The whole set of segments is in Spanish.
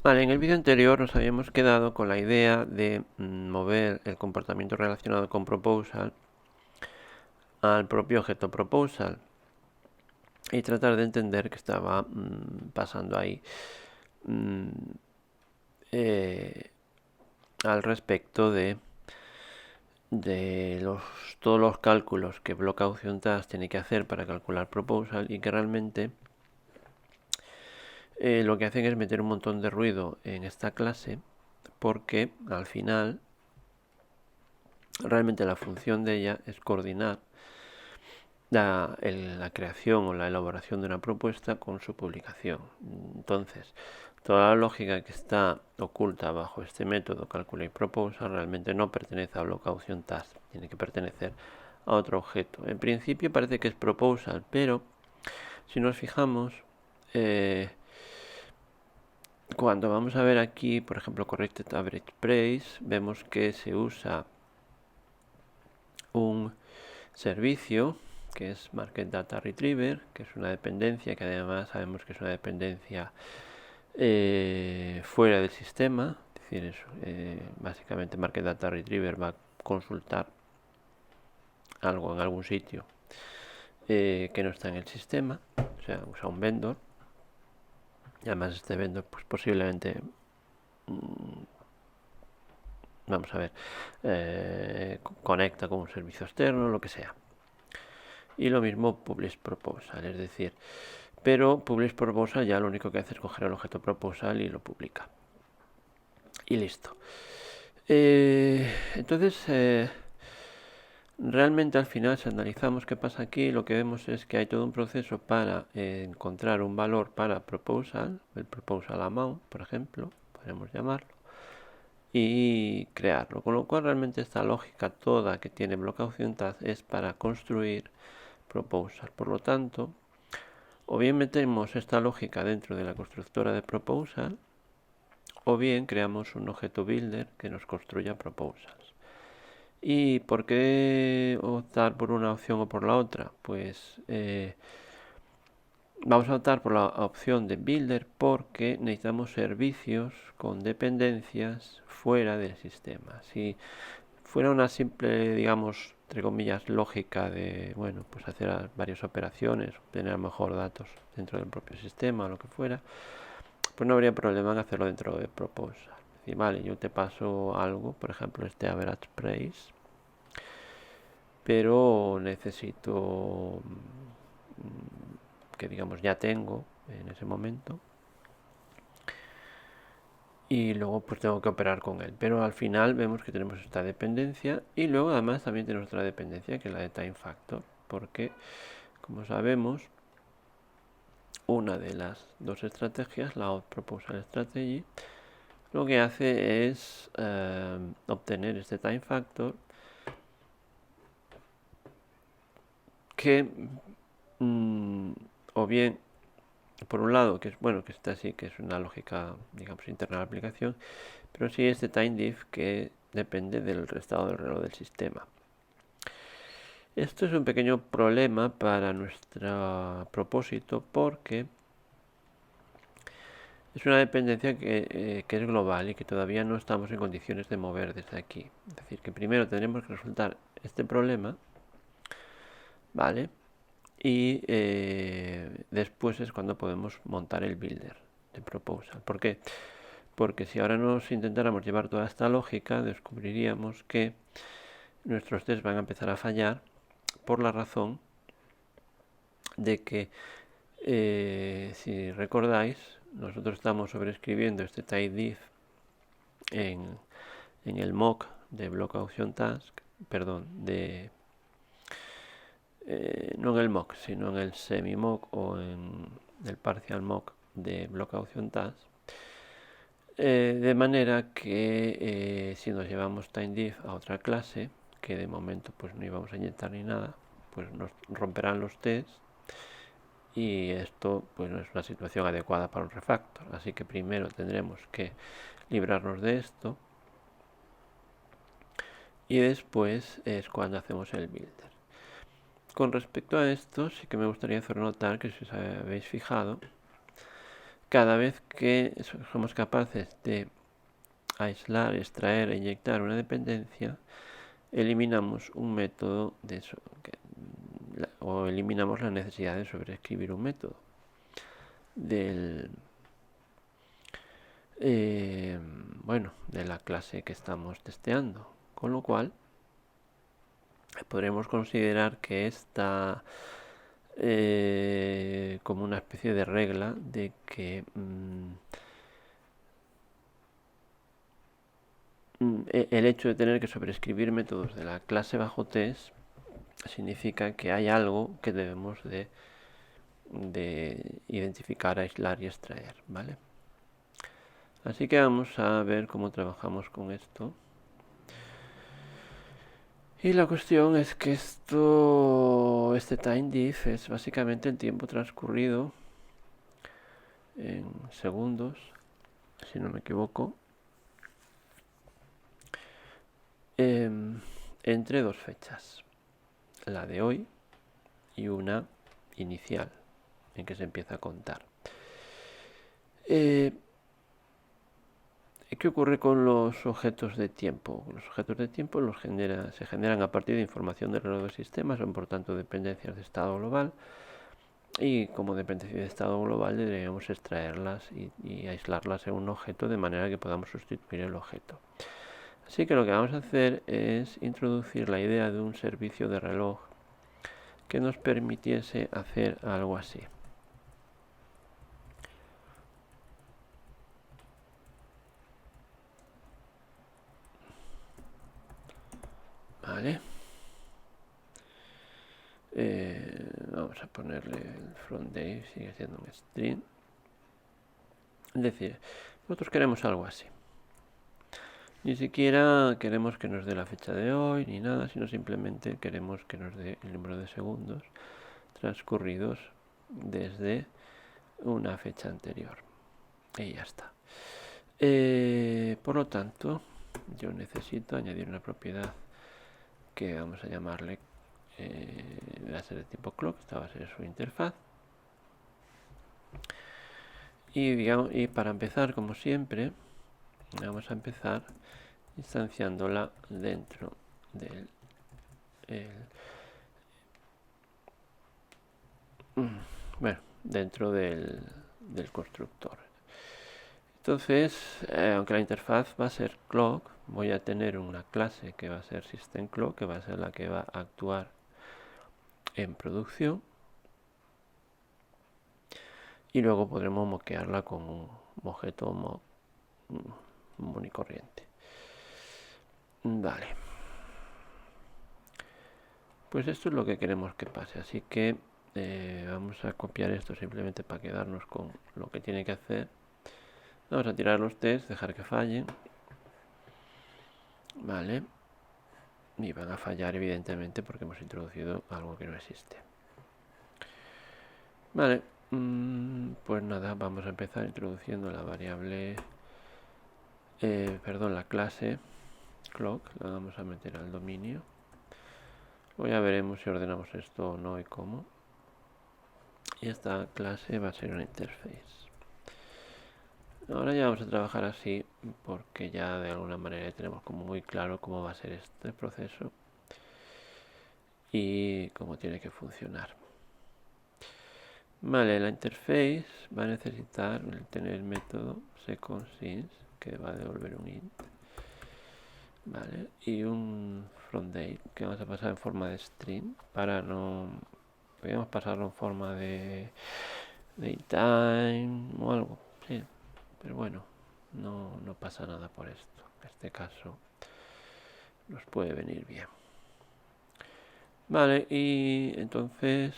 Vale, en el vídeo anterior nos habíamos quedado con la idea de mover el comportamiento relacionado con proposal al propio objeto proposal y tratar de entender qué estaba pasando ahí mm, eh, al respecto de todos los cálculos que Block Auction Task tiene que hacer para calcular proposal y que realmente lo que hacen es meter un montón de ruido en esta clase porque al final realmente la función de ella es coordinar la creación o la elaboración de una propuesta con su publicación. Entonces, toda la lógica que está oculta bajo este método Calculate Proposal realmente no pertenece a Block Auction Task, tiene que pertenecer a otro objeto. En principio parece que es Proposal, pero si nos fijamos, cuando vamos a ver aquí, por ejemplo, Corrected Average Price, vemos que se usa un servicio que es Market Data Retriever, que es una dependencia que además sabemos que es una dependencia fuera del sistema. Es decir, básicamente Market Data Retriever va a consultar algo en algún sitio que no está en el sistema, o sea, usa un vendor. Y además este vendor pues posiblemente vamos a ver, conecta con un servicio externo, lo que sea. Y lo mismo Publish Proposal, es decir, pero Publish Proposal ya lo único que hace es coger el objeto Proposal y lo publica. Y listo. Entonces, realmente al final, si analizamos qué pasa aquí, lo que vemos es que hay todo un proceso para encontrar un valor para Proposal, el Proposal Amount, por ejemplo, podemos llamarlo, y crearlo. Con lo cual realmente esta lógica toda que tiene Block Auction Task es para construir Proposal. Por lo tanto, o bien metemos esta lógica dentro de la constructora de Proposal, o bien creamos un objeto builder que nos construya proposals. ¿Y por qué optar por una opción o por la otra? Pues vamos a optar por la opción de builder porque necesitamos servicios con dependencias fuera del sistema. Si fuera una simple, digamos, entre comillas, lógica de, bueno, pues hacer varias operaciones, obtener a lo mejor datos dentro del propio sistema o lo que fuera, pues no habría problema en hacerlo dentro de Proposal. Es decir, vale, yo te paso algo, por ejemplo este average price, pero necesito que digamos ya tengo en ese momento y luego pues tengo que operar con él, pero al final vemos que tenemos esta dependencia y luego además también tenemos otra dependencia que es la de time factor, porque como sabemos una de las dos estrategias, la Proposal Strategy, lo que hace es obtener este time factor que o bien por un lado que es bueno que está así que es una lógica digamos interna de la aplicación, pero sí este time diff que depende del estado del reloj del sistema. Esto es un pequeño problema para nuestro propósito porque es una dependencia que es global y que todavía no estamos en condiciones de mover desde aquí. Es decir, que primero tendremos que resolver este problema, ¿vale? Y después es cuando podemos montar el builder de proposal. ¿Por qué? Porque si ahora nos intentáramos llevar toda esta lógica, descubriríamos que nuestros tests van a empezar a fallar por la razón de que, si recordáis, nosotros estamos sobreescribiendo este type en, en el mock de Block Auction Task, perdón, no en el mock, sino en el semi-mock o en el parcial mock de Block Auction Task, de manera que si nos llevamos TimeDiff a otra clase, que de momento pues no íbamos a inyectar ni nada, pues nos romperán los tests y esto pues no es una situación adecuada para un refactor. Así que primero tendremos que librarnos de esto y después es cuando hacemos el builder. Con respecto a esto, sí que me gustaría hacer notar que si os habéis fijado, cada vez que somos capaces de aislar, extraer e inyectar una dependencia, eliminamos un método o eliminamos la necesidad de sobreescribir un método del de la clase que estamos testeando, con lo cual podremos considerar que esta como una especie de regla de que el hecho de tener que sobreescribir métodos de la clase bajo test significa que hay algo que debemos de identificar, aislar y extraer, ¿vale? Así que vamos a ver cómo trabajamos con esto. Y la cuestión es que este timeDiff es básicamente el tiempo transcurrido en segundos, si no me equivoco, entre dos fechas, la de hoy y una inicial en que se empieza a contar. ¿Qué ocurre con los objetos de tiempo? Los objetos de tiempo se generan a partir de información del reloj del sistema, son por tanto dependencias de estado global, y como dependencia de estado global deberíamos extraerlas y aislarlas en un objeto de manera que podamos sustituir el objeto. Así que lo que vamos a hacer es introducir la idea de un servicio de reloj que nos permitiese hacer algo así. Vale. Vamos a ponerle el front day, sigue siendo un string. Es decir, nosotros queremos algo así. Ni siquiera queremos que nos dé la fecha de hoy ni nada, sino simplemente queremos que nos dé el número de segundos transcurridos desde una fecha anterior. Y ya está. Por lo tanto, yo necesito añadir una propiedad que vamos a llamarle va a ser de tipo clock. Esta va a ser su interfaz. Y para empezar, como siempre, vamos a empezar instanciándola dentro del dentro del constructor. Entonces, aunque la interfaz va a ser clock, voy a tener una clase que va a ser systemClock, que va a ser la que va a actuar en producción, y luego podremos moquearla con un objeto común y corriente. Vale, pues esto es lo que queremos que pase, así que vamos a copiar esto simplemente para quedarnos con lo que tiene que hacer. Vamos a tirar los tests, dejar que fallen. Vale, y van a fallar evidentemente porque hemos introducido algo que no existe. Vale, pues nada, vamos a empezar introduciendo la variable la clase clock, la vamos a meter al dominio. Luego ya veremos si ordenamos esto o no y cómo. Y esta clase va a ser una interface. Ahora ya vamos a trabajar así porque ya de alguna manera tenemos como muy claro cómo va a ser este proceso y cómo tiene que funcionar. Vale, la interface va a necesitar tener el método secondSince que va a devolver un int. Vale, y un fromDate que vamos a pasar en forma de string para no... Podríamos pasarlo en forma de datetime o algo, sí, pero bueno, no pasa nada por esto. En este caso nos puede venir bien. Vale, y entonces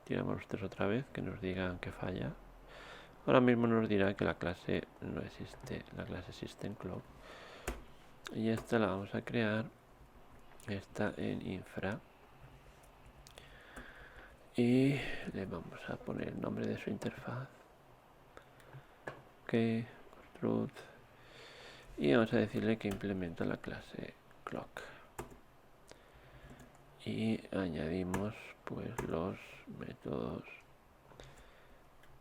tiramos los tres otra vez, que nos digan que falla. Ahora mismo nos dirá que la clase no existe, la clase systemClock. Y esta la vamos a crear, está en infra. Y le vamos a poner el nombre de su interfaz. Ok, construct. Y vamos a decirle que implementa la clase clock. Y añadimos pues los métodos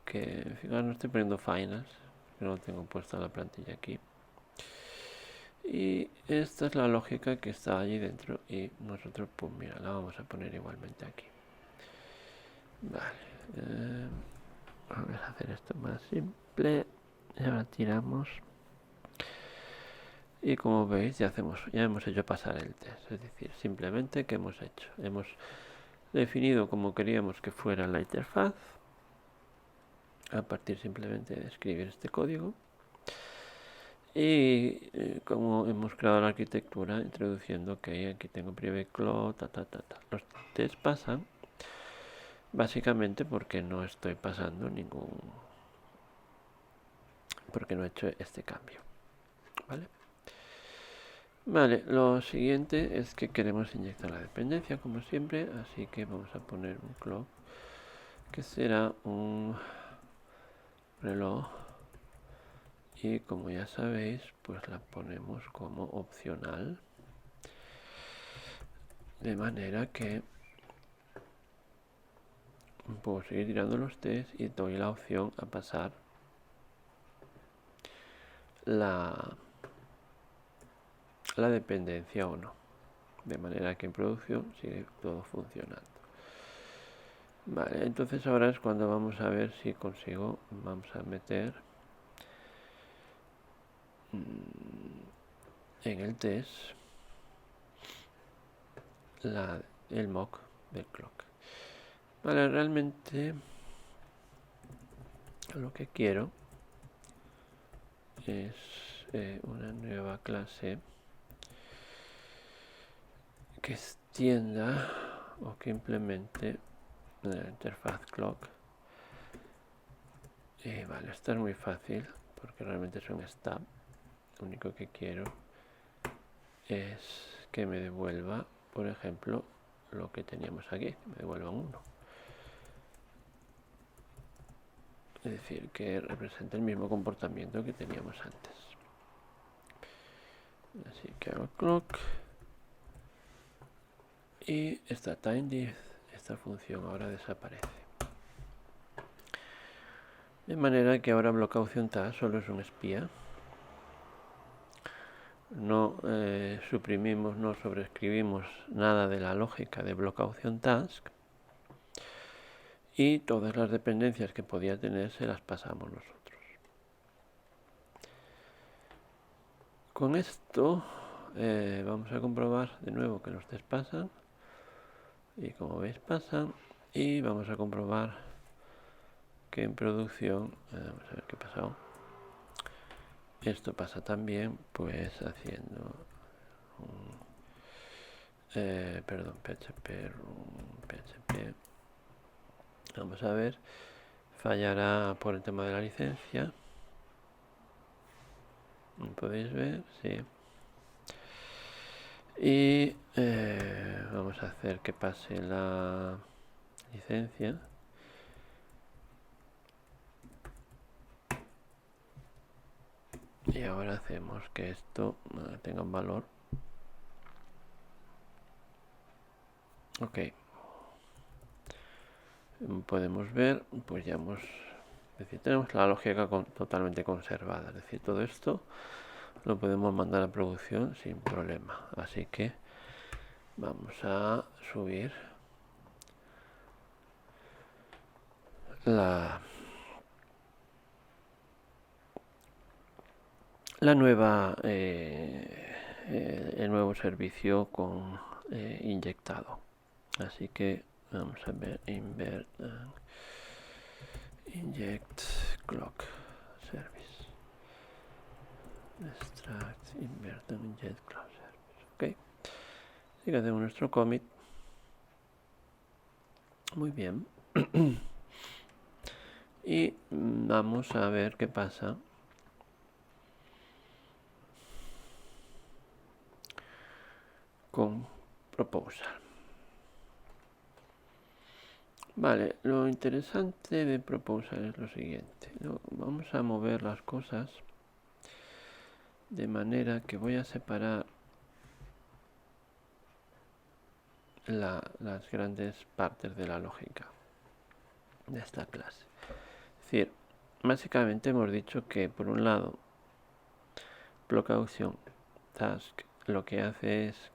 que, fijaros, no estoy poniendo finance, que no tengo puesta la plantilla aquí. Y esta es la lógica que está allí dentro y nosotros, pues mira, la vamos a poner igualmente aquí. Vale, vamos a hacer esto más simple y ahora tiramos. Y como veis ya hemos hecho pasar el test, es decir, simplemente ¿qué hemos hecho? Hemos definido como queríamos que fuera la interfaz a partir simplemente de escribir este código y como hemos creado la arquitectura introduciendo que aquí tengo private cloud, Los tests pasan básicamente porque no estoy pasando porque no he hecho este cambio, ¿vale? Vale, lo siguiente es que queremos inyectar la dependencia como siempre, así que vamos a poner un clock que será un reloj y como ya sabéis pues la ponemos como opcional de manera que puedo seguir tirando los test y doy la opción a pasar la dependencia o no, de manera que en producción sigue todo funcionando. Vale, entonces ahora es cuando vamos a ver si consigo, vamos a meter en el test el mock del clock. Vale, realmente lo que quiero es una nueva clase que extienda o que implemente la interfaz clock. Vale, esto es muy fácil porque realmente es un stub. Lo único que quiero es que me devuelva, por ejemplo, lo que teníamos aquí, que me devuelva un 1. Es decir, que representa el mismo comportamiento que teníamos antes. Así que hago clock y esta timediff, esta función ahora desaparece. De manera que ahora blockOptionTask solo es un espía. No suprimimos, no sobreescribimos nada de la lógica de blockOptionTask y todas las dependencias que podía tener se las pasamos nosotros. Con esto vamos a comprobar de nuevo que los test pasan y como veis pasan y vamos a comprobar que en producción, vamos a ver qué ha pasado. Esto pasa también pues haciendo perdón, php. Vamos a ver, fallará por el tema de la licencia. ¿Podéis ver? Sí. Y vamos a hacer que pase la licencia. Y ahora hacemos que esto tenga un valor. Ok. Podemos ver, pues ya hemos... Es decir, tenemos la lógica totalmente conservada. Es decir, todo esto lo podemos mandar a producción sin problema. Así que vamos a subir la nueva el nuevo servicio con inyectado. Así que vamos a ver inject clock service extract invert and inject clock service. Ok, así que hacemos nuestro commit. Muy bien. Y vamos a ver qué pasa con proposal. Vale, lo interesante de proposal es lo siguiente. Vamos a mover las cosas de manera que voy a separar las grandes partes de la lógica de esta clase. Es decir, básicamente hemos dicho que por un lado block auction task lo que hace es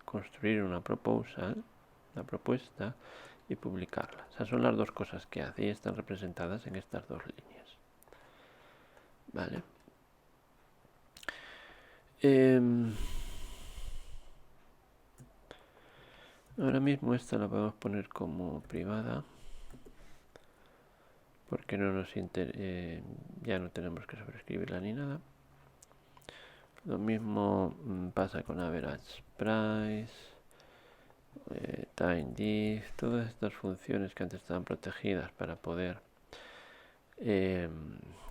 construir una proposal, una propuesta, y publicarla. Esas son las dos cosas que hace y están representadas en estas dos líneas. Vale. Ahora mismo esta la podemos poner como privada porque no nos ya no tenemos que sobreescribirla ni nada. Lo mismo pasa con average price, time diff, todas estas funciones que antes estaban protegidas para poder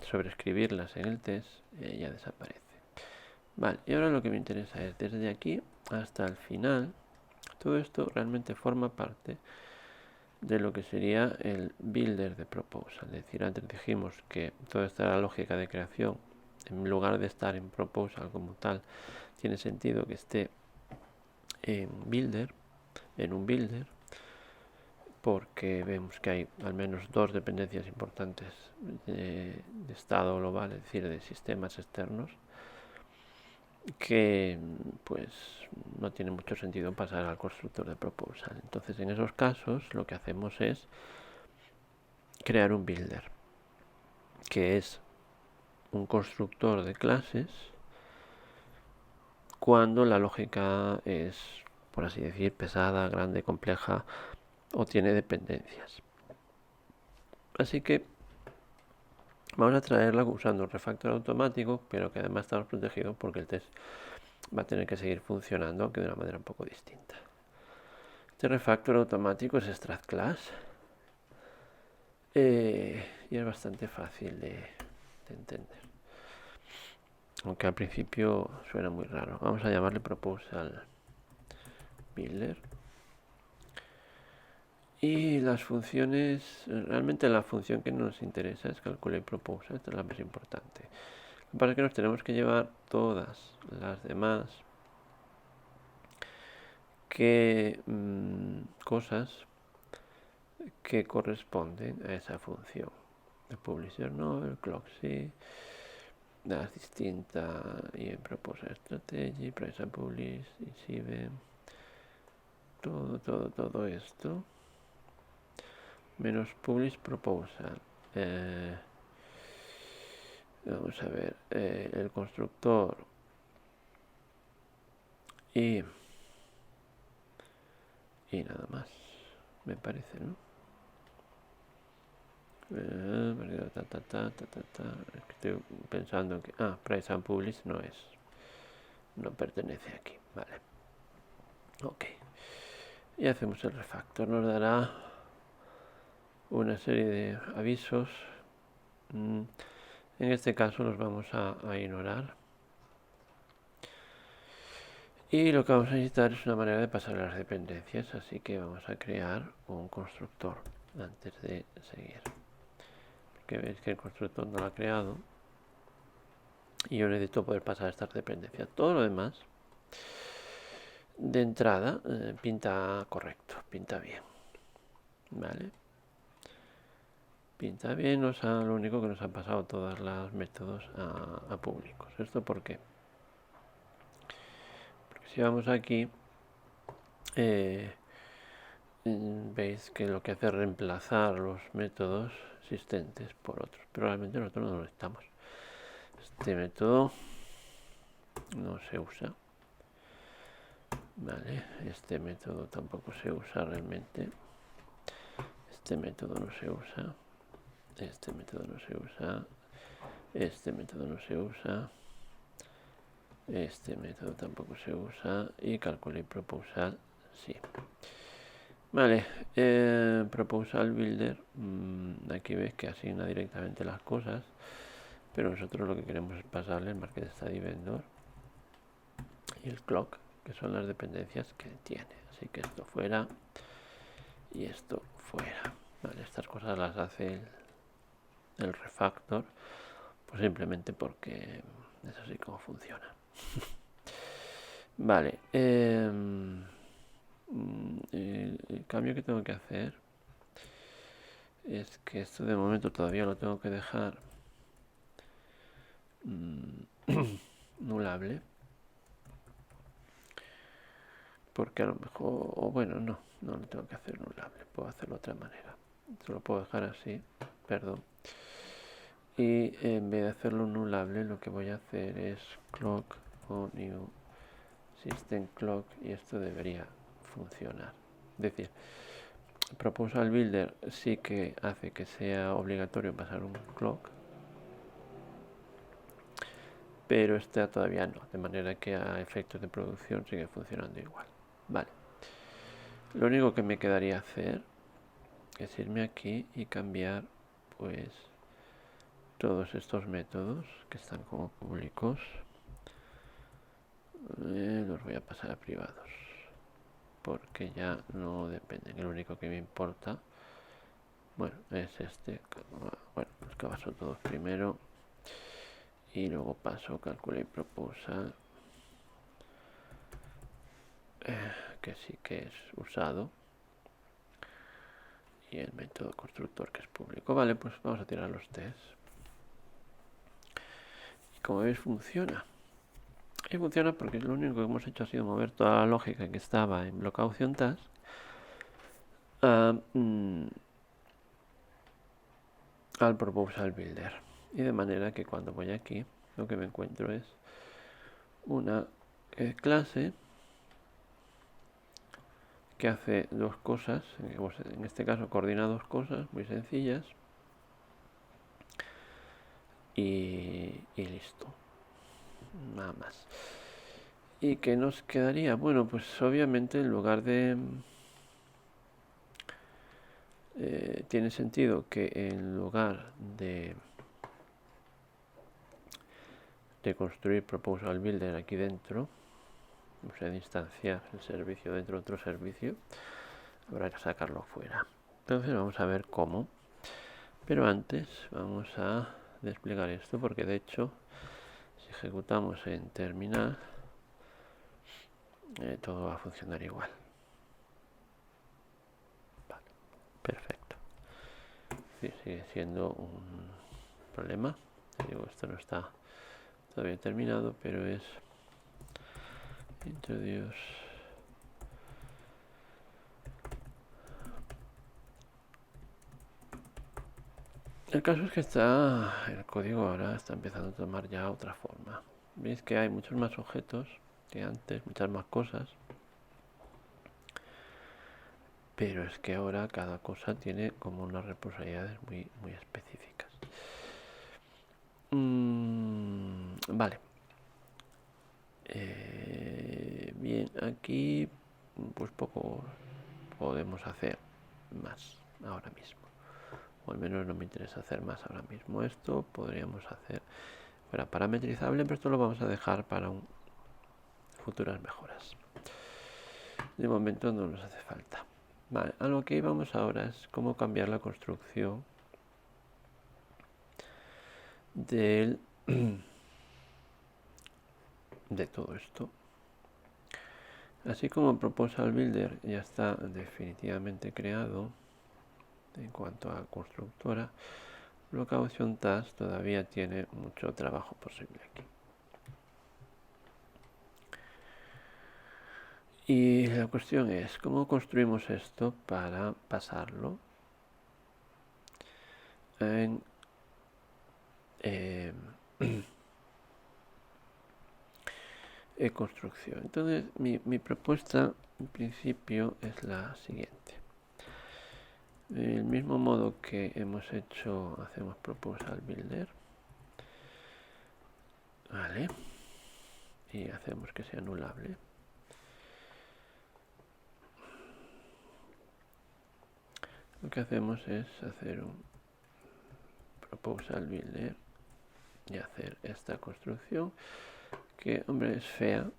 sobreescribirlas en el test, ya desaparece. Vale, y ahora lo que me interesa es desde aquí hasta el final. Todo esto realmente forma parte de lo que sería el builder de proposal. Es decir, antes dijimos que toda esta lógica de creación, en lugar de estar en proposal como tal, tiene sentido que esté en un builder, porque vemos que hay al menos dos dependencias importantes de estado global, es decir, de sistemas externos, que pues no tiene mucho sentido pasar al constructor de proposal. Entonces, en esos casos lo que hacemos es crear un builder, que es un constructor de clases cuando la lógica es, por así decir, pesada, grande, compleja o tiene dependencias. Así que vamos a traerla usando un refactor automático, pero que además estamos protegidos porque el test va a tener que seguir funcionando, aunque de una manera un poco distinta. Este refactor automático es extract class y es bastante fácil de entender, aunque al principio suena muy raro. Vamos a llamarle proposal builder. Y las funciones, realmente la función que nos interesa es calculate proposal, esta es la más importante. Lo que pasa es que nos tenemos que llevar todas las demás cosas que corresponden a esa función. El publisher no, el clock sí, las distintas y en proposal strategy, price and publish, y si ven todo esto menos publish proposal. Vamos a ver, el constructor y nada más, me parece, ¿no? Estoy pensando que price and publish no pertenece aquí, vale. Ok, y hacemos el refactor, nos dará una serie de avisos. En este caso los vamos a ignorar. Y lo que vamos a necesitar es una manera de pasar las dependencias, así que vamos a crear un constructor antes de seguir. Porque veis que el constructor no lo ha creado y yo necesito poder pasar estas dependencias. Todo lo demás, de entrada, pinta correcto, pinta bien. Vale. Pinta bien, lo único que nos ha pasado todos los métodos a públicos. ¿Esto por qué? Porque si vamos aquí, veis que lo que hace es reemplazar los métodos existentes por otros, pero realmente nosotros no lo necesitamos. Este método no se usa, vale, este método tampoco se usa realmente, este método no se usa, este método no se usa, este método no se usa, este método tampoco se usa y calculate proposal sí. Vale, proposal builder, aquí ves que asigna directamente las cosas, pero nosotros lo que queremos es pasarle el market study vendor y el clock, que son las dependencias que tiene. Así que esto fuera y esto fuera. Vale, estas cosas las hace el refactor, pues simplemente porque es así como funciona. Vale, el cambio que tengo que hacer es que esto de momento todavía lo tengo que dejar nulable, porque a lo mejor, o bueno, no lo tengo que hacer nulable, puedo hacerlo de otra manera. Esto lo puedo dejar así, perdón. Y en vez de hacerlo nulable, lo que voy a hacer es clock o new system clock, y esto debería funcionar. Es decir, Proposal Builder sí que hace que sea obligatorio pasar un clock, pero esta todavía no, de manera que a efectos de producción sigue funcionando igual. Vale. Lo único que me quedaría hacer es irme aquí y cambiar pues todos estos métodos que están como públicos. Los voy a pasar a privados, porque ya no dependen. El único que me importa, bueno, es este. Bueno, los que paso todos primero y luego paso calculate proposal, que sí que es usado, y el método constructor, que es público. Vale, pues vamos a tirar los tests. Y como veis funciona. Y funciona porque lo único que hemos hecho ha sido mover toda la lógica que estaba en block option task al proposal builder. Y de manera que cuando voy aquí, lo que me encuentro es una clase que hace dos cosas, en este caso coordina dos cosas muy sencillas, y listo, nada más. ¿Y qué nos quedaría? Bueno, pues obviamente en lugar de... tiene sentido que en lugar de construir Proposal Builder aquí dentro, o sea, de instanciar el servicio dentro de otro servicio, habrá que sacarlo fuera. Entonces vamos a ver cómo. Pero antes vamos a desplegar esto, porque de hecho si ejecutamos en terminal todo va a funcionar igual. Vale, perfecto. Sí, sigue siendo un problema. Digo, esto no está todavía terminado, pero es introduce. El caso es que el código ahora está empezando a tomar ya otra forma. Veis que hay muchos más objetos que antes, muchas más cosas, pero es que ahora cada cosa tiene como unas responsabilidades muy específicas. Vale. Bien, aquí pues poco podemos hacer más ahora mismo, o al menos no me interesa hacer más ahora mismo. Esto podríamos hacer fuera parametrizable, pero esto lo vamos a dejar para futuras mejoras. De momento no nos hace falta. Vale, a lo que íbamos ahora es cómo cambiar la construcción de todo esto. Así como Proposal Builder ya está definitivamente creado en cuanto a constructora, Block Option Task todavía tiene mucho trabajo posible aquí. Y la cuestión es, ¿cómo construimos esto para pasarlo en construcción? Entonces, mi propuesta en principio es la siguiente. Del mismo modo que hemos hecho, hacemos Proposal Builder, vale, y hacemos que sea anulable. Lo que hacemos es hacer un Proposal Builder y hacer esta construcción, que, hombre, es fea,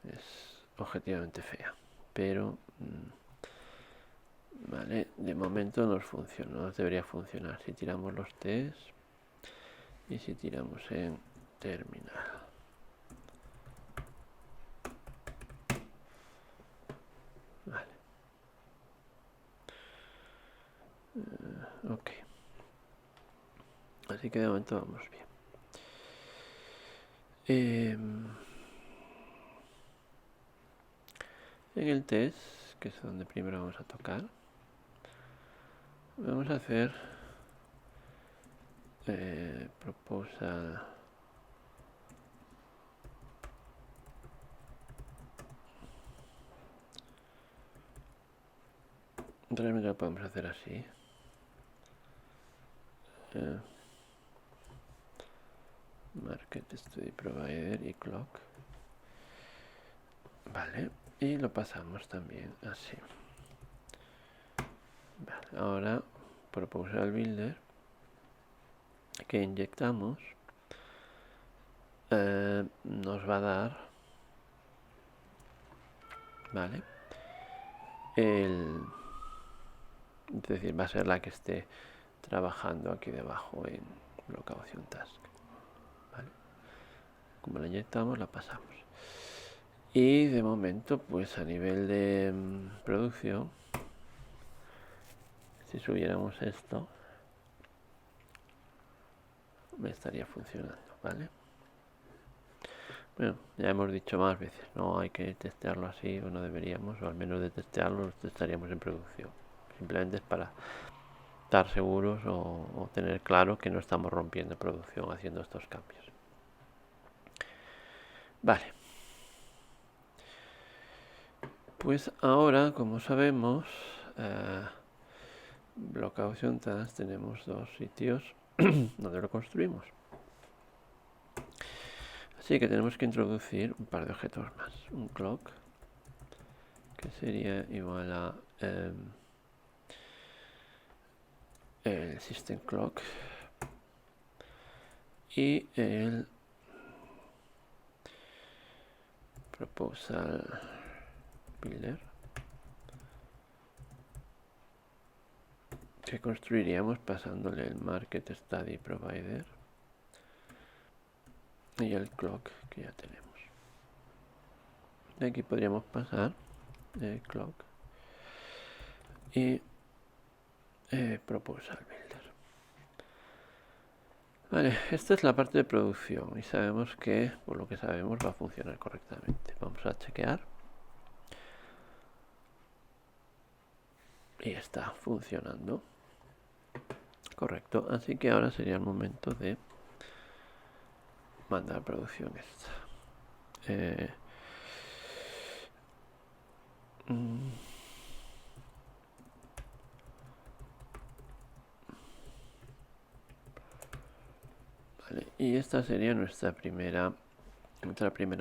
es objetivamente fea, pero vale, de momento nos funciona, nos debería funcionar si tiramos los test y si tiramos en terminal. Vale. Ok. Así que de momento vamos bien. En el test, que es donde primero vamos a tocar, vamos a hacer proposal realmente lo podemos hacer así. Market Study Provider y Clock. Vale, y lo pasamos también así. Vale, ahora Proposal Builder que inyectamos nos va a dar, vale, es decir, va a ser la que esté trabajando aquí debajo en Location Task. ¿Vale? Como la inyectamos, la pasamos. Y de momento, pues a nivel de producción, si subiéramos esto, me estaría funcionando, ¿vale? Bueno, ya hemos dicho más veces, no hay que testearlo así, o no deberíamos, o al menos de testearlo, lo testaríamos en producción. Simplemente es para estar seguros o tener claro que no estamos rompiendo producción haciendo estos cambios. Vale. Pues ahora, como sabemos, Location Task tenemos dos sitios donde lo construimos. Así que tenemos que introducir un par de objetos más. Un clock, que sería igual a el system clock, y el proposal builder, que construiríamos pasándole el market study provider y el clock que ya tenemos. De aquí podríamos pasar el clock y proposal builder. Vale, esta es la parte de producción y sabemos que, por lo que sabemos, va a funcionar correctamente. Vamos a chequear. Y está funcionando. Correcto, así que ahora sería el momento de mandar producción esta. Vale, y esta sería nuestra primera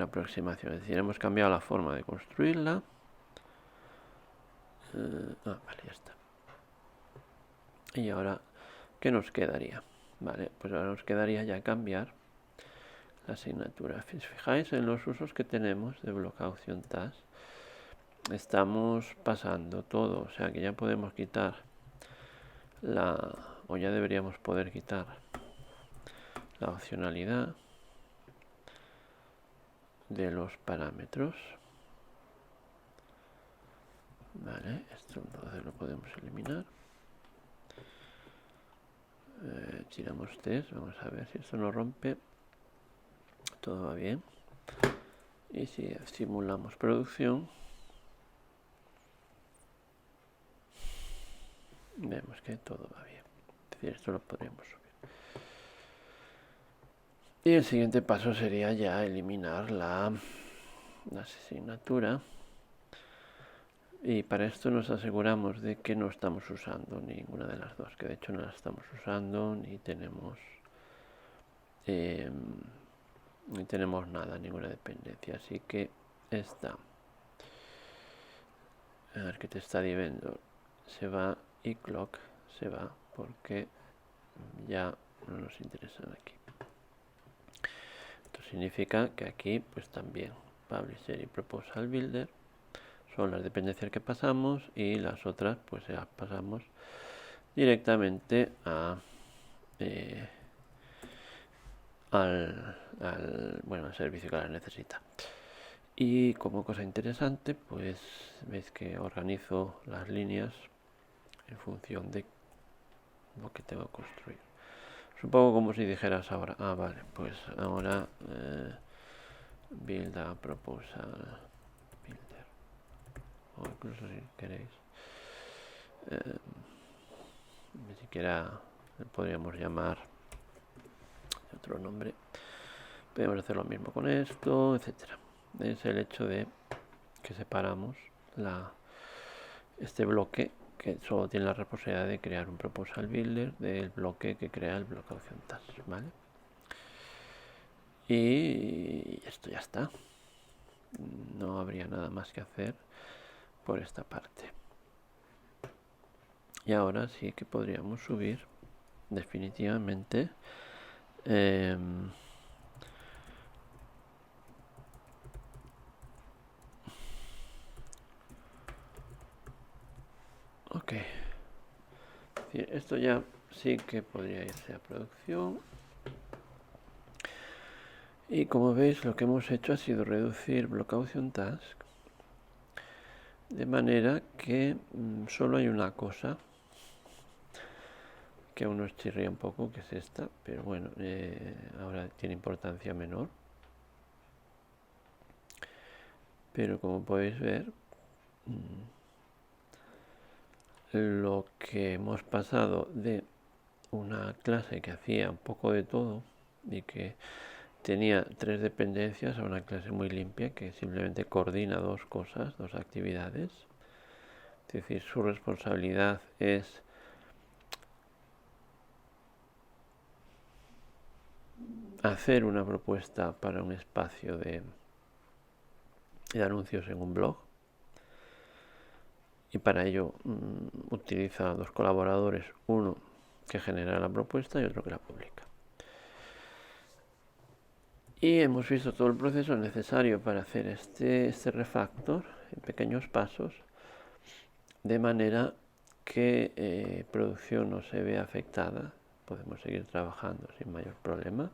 aproximación. Es decir, hemos cambiado la forma de construirla. Vale, ya está. Y ahora, ¿qué nos quedaría? Vale, pues ahora nos quedaría ya cambiar la asignatura. Si os fijáis en los usos que tenemos de Location Task, estamos pasando todo, o sea que ya podemos quitar o ya deberíamos poder quitar la opcionalidad de los parámetros. Vale, esto entonces lo podemos eliminar. Tiramos test, vamos a ver si esto no rompe. Todo va bien. Y si simulamos producción, vemos que todo va bien. Es decir, esto lo podríamos subir. Y el siguiente paso sería ya eliminar la asignatura. Y para esto nos aseguramos de que no estamos usando ninguna de las dos, que de hecho no la estamos usando, ni tenemos nada, ninguna dependencia. Así que esta Market Study Vendor se va y Clock se va porque ya no nos interesan aquí. Esto significa que aquí pues también Publisher y Proposal Builder son las dependencias que pasamos y las otras pues se las pasamos directamente al servicio que las necesita. Y como cosa interesante, pues veis que organizo las líneas en función de lo que tengo construido. Supongo como si dijeras ahora, vale, pues ahora build a proposal builder, o incluso si queréis, ni siquiera podríamos llamar de otro nombre. Podemos hacer lo mismo con esto, etcétera. Es el hecho de que separamos este bloque que solo tiene la responsabilidad de crear un proposal builder del bloque que crea el bloque opción task, ¿vale? Y esto ya está. No habría nada más que hacer por esta parte. Y ahora sí que podríamos subir definitivamente ok. Esto ya sí que podría irse a producción. Y como veis, lo que hemos hecho ha sido reducir block option task de manera que solo hay una cosa que aún nos chirría un poco, que es esta, pero bueno, ahora tiene importancia menor. Pero como podéis ver, lo que hemos pasado de una clase que hacía un poco de todo y que tenía 3 dependencias a una clase muy limpia que simplemente coordina 2 cosas, 2 actividades. Es decir, su responsabilidad es hacer una propuesta para un espacio de anuncios en un blog, y para ello utiliza 2 colaboradores, uno que genera la propuesta y otro que la publica. Y hemos visto todo el proceso necesario para hacer este refactor en pequeños pasos, de manera que producción no se vea afectada. Podemos seguir trabajando sin mayor problema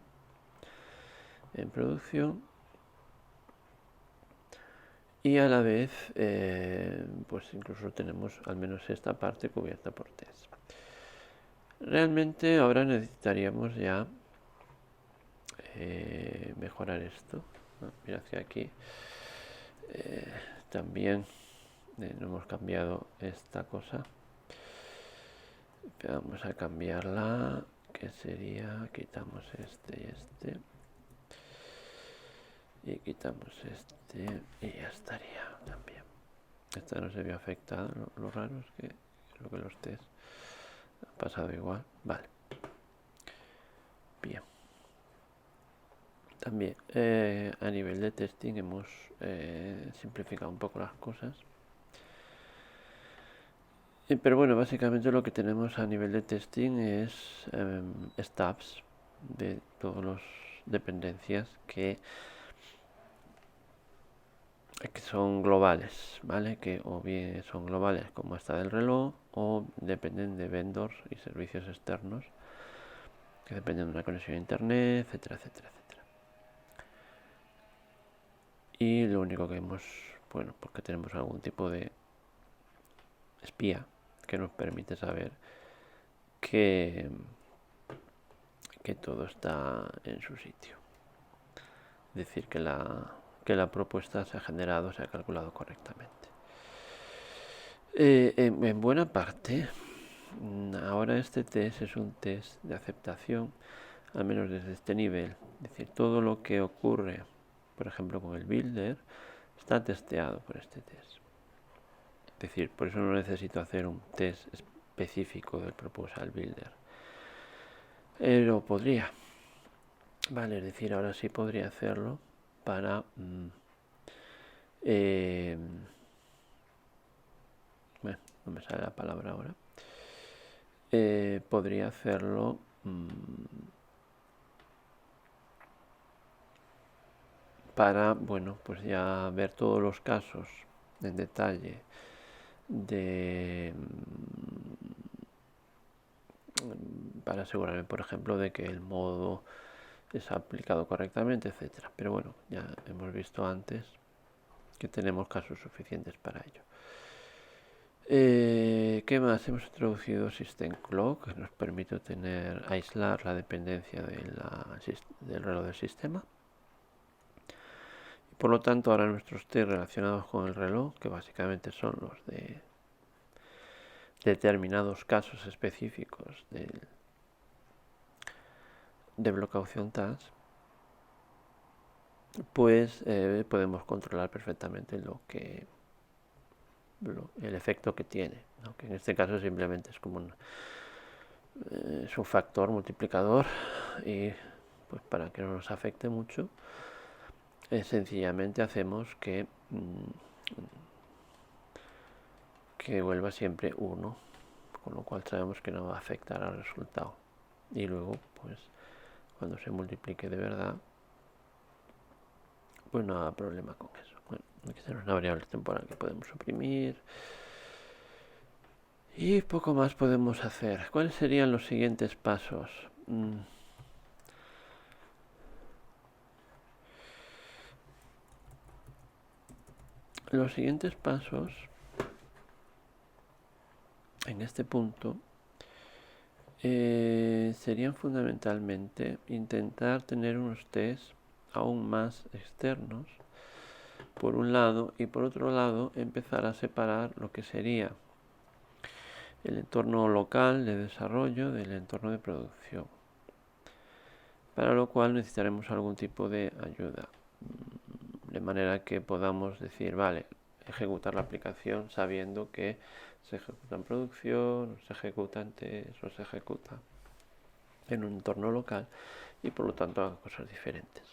en producción. Y a la vez, pues incluso tenemos al menos esta parte cubierta por test. Realmente ahora necesitaríamos ya mejorar esto. Mirad que aquí también no hemos cambiado esta cosa. Vamos a cambiarla, que sería, quitamos este y este, y quitamos este y ya estaría también. Esta no se vio afectada. Lo raro es que creo que los test han pasado igual. Vale, bien. También a nivel de testing hemos simplificado un poco las cosas. Pero bueno, básicamente lo que tenemos a nivel de testing es stubs de todas las dependencias que son globales, ¿vale? Que o bien son globales como esta del reloj, o dependen de vendors y servicios externos que dependen de una conexión a internet, etcétera, etcétera, etcétera. Y lo único que hemos, bueno, porque tenemos algún tipo de espía que nos permite saber que todo está en su sitio. Es decir, que la propuesta se ha generado, se ha calculado correctamente. En buena parte, ahora este test es un test de aceptación, al menos desde este nivel. Es decir, todo lo que ocurre, por ejemplo, con el builder, está testeado por este test. Es decir, por eso no necesito hacer un test específico del proposal builder. Lo podría. Vale, es decir, ahora sí podría hacerlo para bueno, no me sale la palabra ahora. Podría hacerlo para, bueno, pues ya ver todos los casos en detalle para asegurarme, por ejemplo, de que el modo es aplicado correctamente, etcétera. Pero bueno, ya hemos visto antes que tenemos casos suficientes para ello. ¿Qué más? Hemos introducido System Clock, que nos permite aislar la dependencia del reloj del sistema. Y por lo tanto, ahora nuestros test relacionados con el reloj, que básicamente son los de determinados casos específicos de block option task, pues podemos controlar perfectamente el efecto que tiene, ¿no? Que en este caso simplemente es como es un factor multiplicador y pues para que no nos afecte mucho sencillamente hacemos que vuelva siempre 1, con lo cual sabemos que no va a afectar al resultado, y luego pues cuando se multiplique de verdad pues no habrá problema con eso. Bueno, aquí tenemos una variable temporal que podemos suprimir y poco más podemos hacer. ¿Cuáles serían los siguientes pasos? Los siguientes pasos en este punto serían fundamentalmente intentar tener unos tests aún más externos por un lado, y por otro lado empezar a separar lo que sería el entorno local de desarrollo del entorno de producción, para lo cual necesitaremos algún tipo de ayuda, de manera que podamos decir, vale, ejecutar la aplicación sabiendo que se ejecuta en producción, se ejecuta en test o se ejecuta en un entorno local y por lo tanto haga cosas diferentes.